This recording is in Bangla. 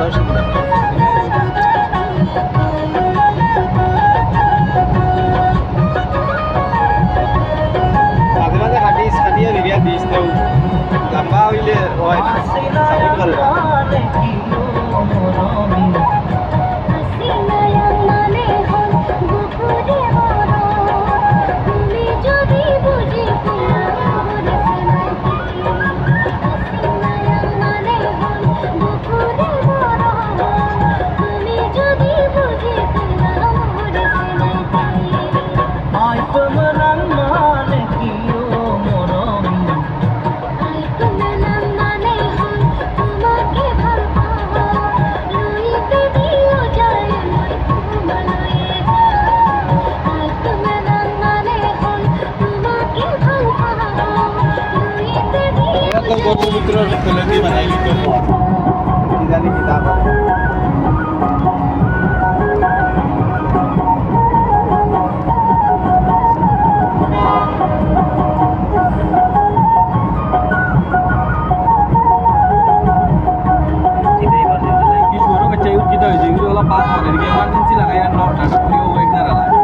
অসুবিধা নেই। মাঝে মাঝে খাটিয়ে বিরিয়া দিস তেও লম্বা হইলে হয় না, সাপোর্ট করে না। গর্ভপুত্র ছেলে দিয়ে বানাই লিখতে কি জানি কি তা করে। কি শুরু করছে উচিত হয়েছে এগুলো হলো পাস করে এদিকে এমার্জেন্সি লাগাই আর নাটক করিও ওয়েগনার আলাদা